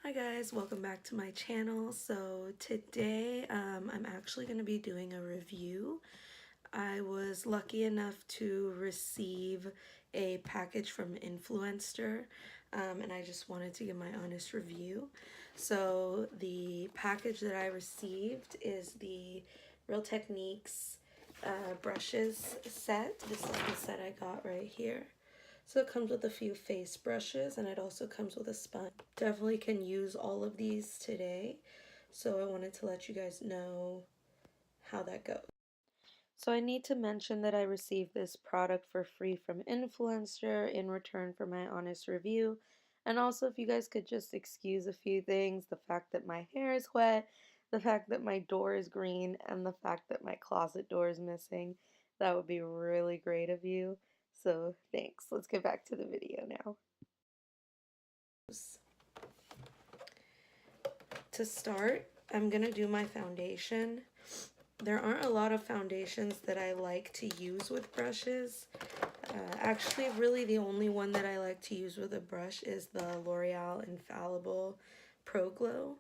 Hi guys, welcome back to my channel. So today I'm actually going to be doing a review. I was lucky enough to receive a package from Influencer, and I just wanted to give my honest review. So the package that I received is the Real Techniques brushes set. This is the set I got right here. So it comes with a few face brushes, and it also comes with a sponge. Definitely can use all of these today, so I wanted to let you guys know how that goes. So I need to mention that I received this product for free from Influencer in return for my honest review. And also, if you guys could just excuse a few things, the fact that my hair is wet, the fact that my door is green, and the fact that my closet door is missing, that would be really great of you. So thanks. Let's get back to the video now. To start, I'm going to do my foundation. There aren't a lot of foundations that I like to use with brushes. Actually, really the only one that I like to use with a brush is the L'Oreal Infallible Pro Glow.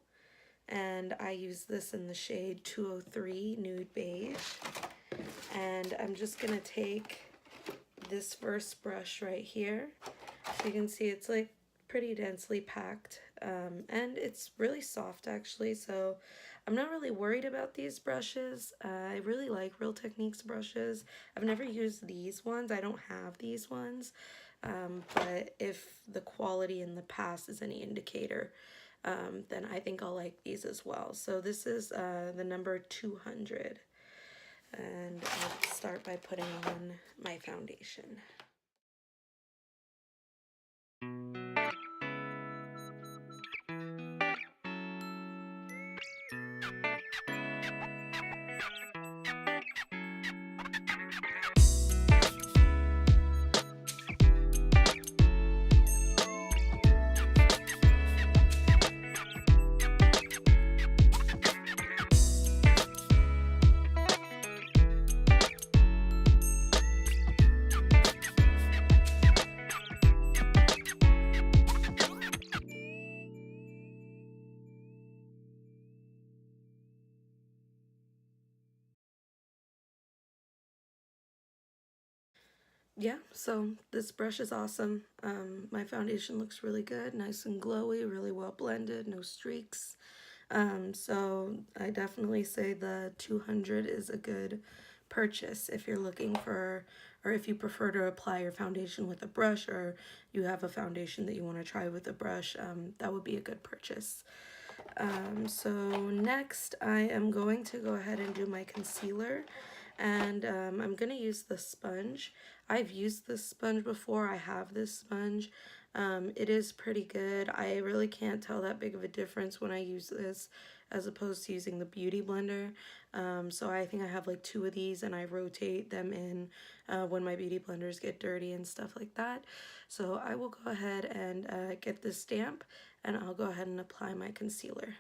And I use this in the shade 203 Nude Beige. And I'm just going to take this first brush right here. So you can see it's like pretty densely packed, and it's really soft actually, so I'm not really worried about these brushes. I really like Real Techniques brushes. I've never used these ones. I don't have these ones, but if the quality in the past is any indicator, then I think I'll like these as well. So this is the number 200, and I'll start by putting on my foundation. Yeah, so this brush is awesome. My foundation looks really good, nice and glowy, really well blended, no streaks. So I definitely say the 200 is a good purchase if you're looking for, or if you prefer to apply your foundation with a brush, or you have a foundation that you want to try with a brush, that would be a good purchase. So next I am going to go ahead and do my concealer, and I'm going to use the sponge. I've used this sponge before. I have this sponge. It is pretty good. I really can't tell that big of a difference when I use this as opposed to using the Beauty Blender. So I think I have like 2 of these, and I rotate them in when my Beauty Blenders get dirty and stuff like that. So I will go ahead and get this stamp, and I'll go ahead and apply my concealer.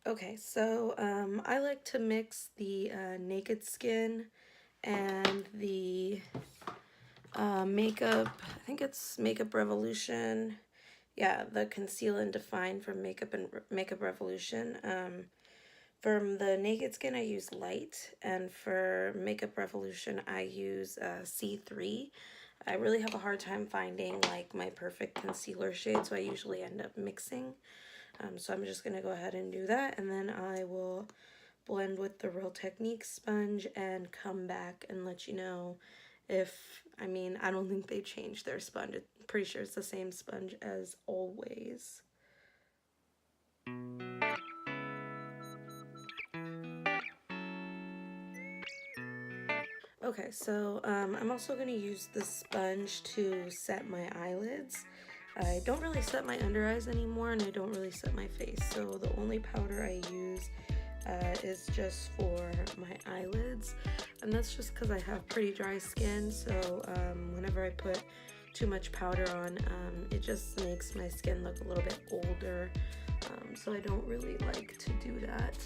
Okay, so I like to mix the Naked Skin and the makeup, I think it's Makeup Revolution. Yeah, the Conceal and Define from Makeup Revolution. For the Naked Skin, I use light, and for Makeup Revolution, I use C3. I really have a hard time finding like my perfect concealer shade, so I usually end up mixing. So I'm just going to go ahead and do that, and then I will blend with the Real Techniques sponge and come back and let you know if, I don't think they changed their sponge. I'm pretty sure it's the same sponge as always. Okay, so I'm also going to use the sponge to set my eyelids. I don't really set my under eyes anymore, and I don't really set my face, so the only powder I use is just for my eyelids, and that's just because I have pretty dry skin, so whenever I put too much powder on, it just makes my skin look a little bit older, so I don't really like to do that.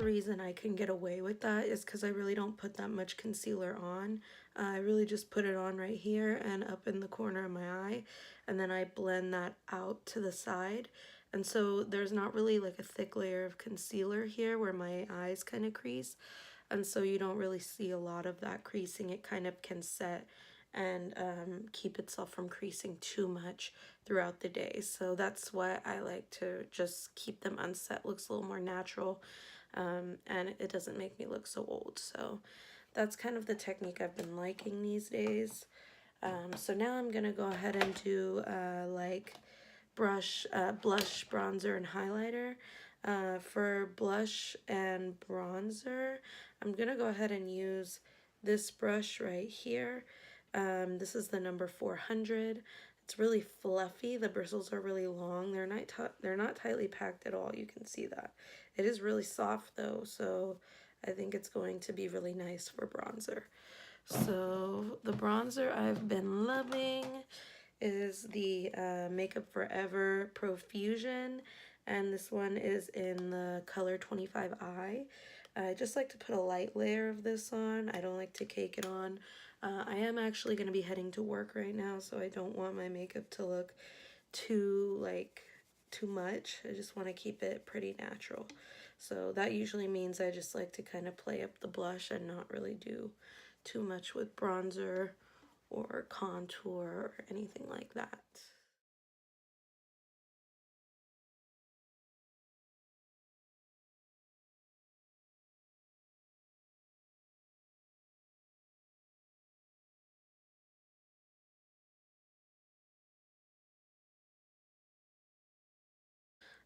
reason I can get away with that is because I really don't put that much concealer on. I really just put it on right here and up in the corner of my eye, and then I blend that out to the side. And so there's not really like a thick layer of concealer here where my eyes kind of crease. And so you don't really see a lot of that creasing. It kind of can set and keep itself from creasing too much throughout the day. So that's why I like to just keep them unset. Looks a little more natural, and it doesn't make me look so old. So that's kind of the technique I've been liking these days. So now I'm gonna go ahead and do like blush, bronzer, and highlighter. For blush and bronzer, I'm gonna go ahead and use this brush right here. This is the number 400. It's really fluffy. The bristles are really long. They're not tightly packed at all. You can see that. It is really soft though, so I think it's going to be really nice for bronzer. So the bronzer I've been loving is the Makeup Forever Profusion, and this one is in the color 25i. I just like to put a light layer of this on. I don't like to cake it on. I am actually going to be heading to work right now, so I don't want my makeup to look too much. I just want to keep it pretty natural. So that usually means I just like to kind of play up the blush and not really do too much with bronzer or contour or anything like that.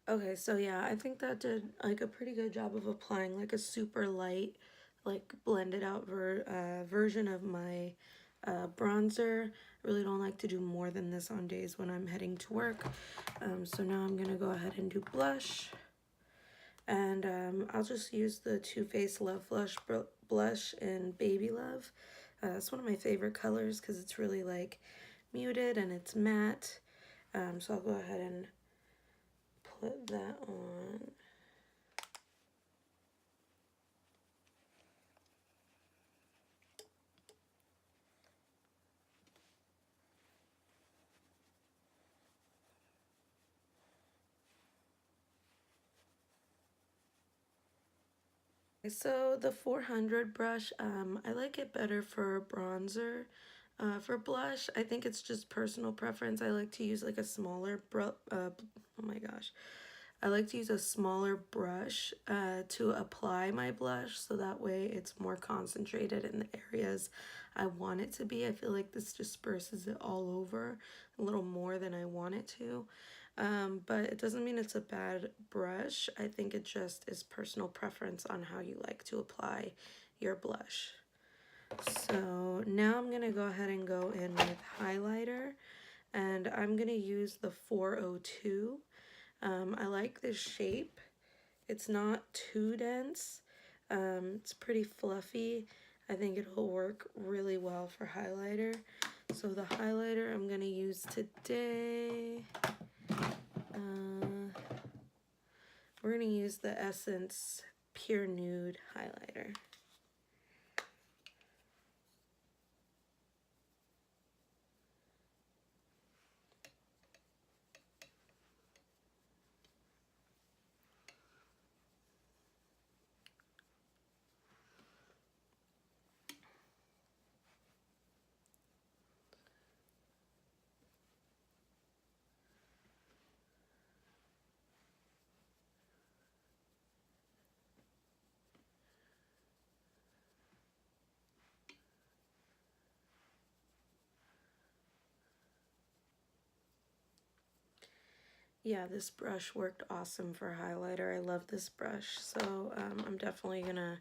Okay, so yeah, I think that did like a pretty good job of applying like a super light, like blended out version of my bronzer. I really don't like to do more than this on days when I'm heading to work. So now I'm gonna go ahead and do blush. And I'll just use the Too Faced Love Blush in Baby Love. It's one of my favorite colors because it's really like muted and it's matte. So I'll go ahead and put that on. So the 400 brush, I like it better for bronzer. For blush, I think it's just personal preference. I like to use like a smaller oh my gosh. I like to use a smaller brush to apply my blush so that way it's more concentrated in the areas I want it to be. I feel like this disperses it all over a little more than I want it to. But it doesn't mean it's a bad brush. I think it just is personal preference on how you like to apply your blush. So now I'm going to go ahead and go in with highlighter, and I'm going to use the 402. I like this shape. It's not too dense. It's pretty fluffy. I think it'll work really well for highlighter. So the highlighter I'm going to use today, we're going to use the Essence Pure Nude highlighter. Yeah, this brush worked awesome for highlighter. I love this brush, so I'm definitely gonna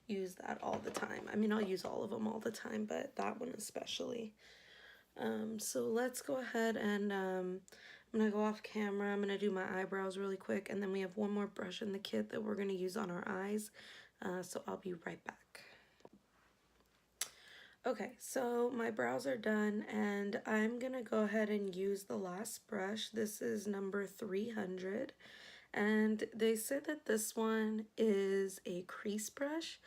use that all the time. I mean, I'll use all of them all the time, but that one especially. So let's go ahead and I'm gonna go off camera. I'm gonna do my eyebrows really quick, and then we have one more brush in the kit that we're gonna use on our eyes. So I'll be right back. Okay, so my brows are done, and I'm gonna go ahead and use the last brush. This is number 300, and they said that this one is a crease brush.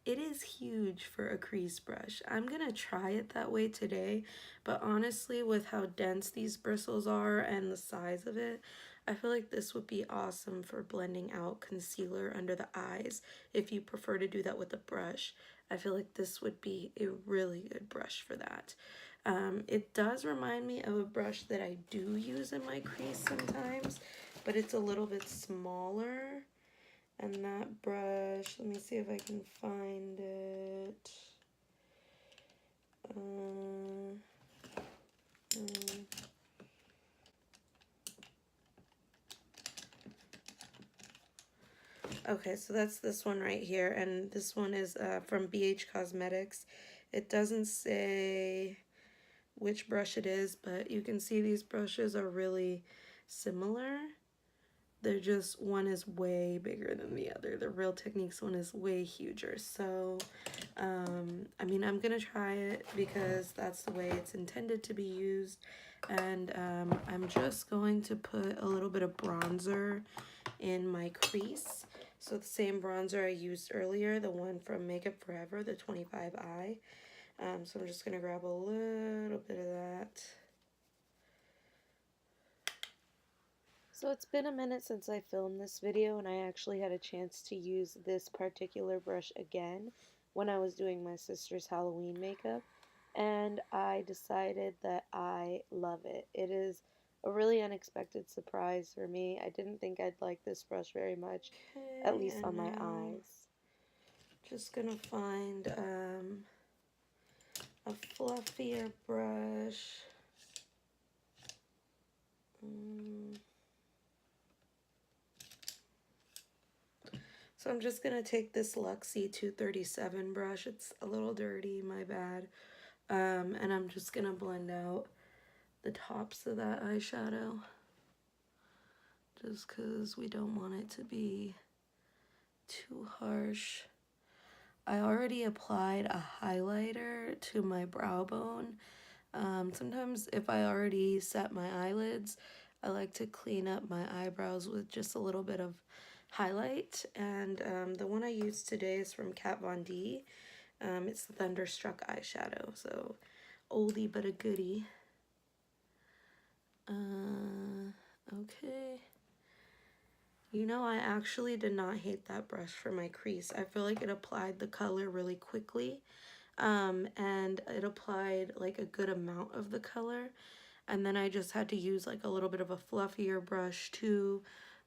It is huge for a crease brush. I'm gonna try it that way today, but honestly, with how dense these bristles are and the size of it, I feel like this would be awesome for blending out concealer under the eyes if you prefer to do that with a brush. I feel like this would be a really good brush for that. It does remind me of a brush that I do use in my crease sometimes, but it's a little bit smaller. And that brush, let me see if I can find it. Um, okay, so that's this one right here, and this one is from BH Cosmetics. It doesn't say which brush it is, but you can see these brushes are really similar. They're just, one is way bigger than the other. The Real Techniques one is way huger. So, I mean, I'm gonna try it because that's the way it's intended to be used. And I'm just going to put a little bit of bronzer in my crease. So the same bronzer I used earlier, the one from Makeup Forever, the 25i. So I'm just gonna grab a little bit of that. So it's been a minute since I filmed this video, and I actually had a chance to use this particular brush again when I was doing my sister's Halloween makeup, and I decided that I love it. It is a really unexpected surprise for me. I didn't think I'd like this brush very much, at least on my eyes. Just gonna find a fluffier brush. So I'm just going to take this Luxie 237 brush. It's a little dirty, my bad. And I'm just going to blend out the tops of that eyeshadow. Just because we don't want it to be too harsh. I already applied a highlighter to my brow bone. Sometimes if I already set my eyelids, I like to clean up my eyebrows with just a little bit of highlight, and the one I used today is from Kat Von D. It's the Thunderstruck eyeshadow, so oldie but a goodie. Okay. You know, I actually did not hate that brush for my crease. I feel like it applied the color really quickly, and it applied like a good amount of the color. And then I just had to use like a little bit of a fluffier brush to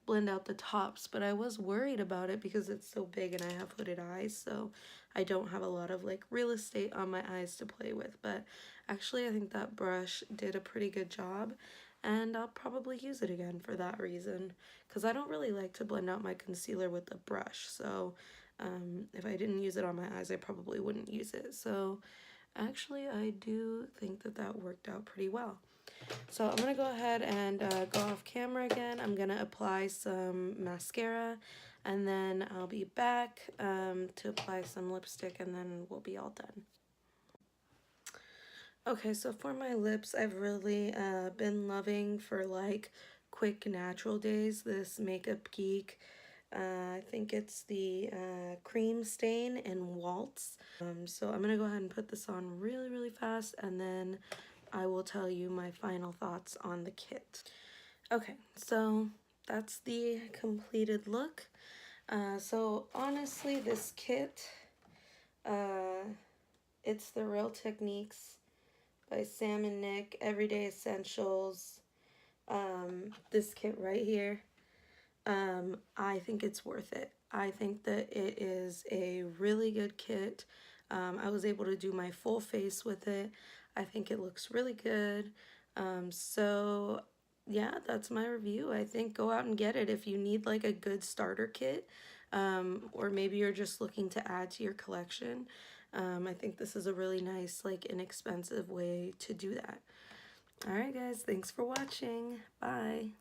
blend out the tops, but I was worried about it because it's so big and I have hooded eyes, so I don't have a lot of like real estate on my eyes to play with. But actually I think that brush did a pretty good job, and I'll probably use it again for that reason, because I don't really like to blend out my concealer with a brush. So if I didn't use it on my eyes, I probably wouldn't use it. So actually I do think that that worked out pretty well. So I'm going to go ahead and go off camera again. I'm going to apply some mascara, and then I'll be back to apply some lipstick, and then we'll be all done. Okay, so for my lips, I've really been loving for like quick natural days this Makeup Geek. I think it's the Cream Stain in Waltz. So I'm going to go ahead and put this on really, really fast, and then I will tell you my final thoughts on the kit. Okay, so that's the completed look. So honestly, this kit, it's the Real Techniques by Sam and Nick Everyday Essentials. This kit right here, I think it's worth it. I think that it is a really good kit. I was able to do my full face with it. I think it looks really good. So yeah, that's my review. I think go out and get it if you need like a good starter kit, or maybe you're just looking to add to your collection. I think this is a really nice, like, inexpensive way to do that. Alright guys, thanks for watching. Bye.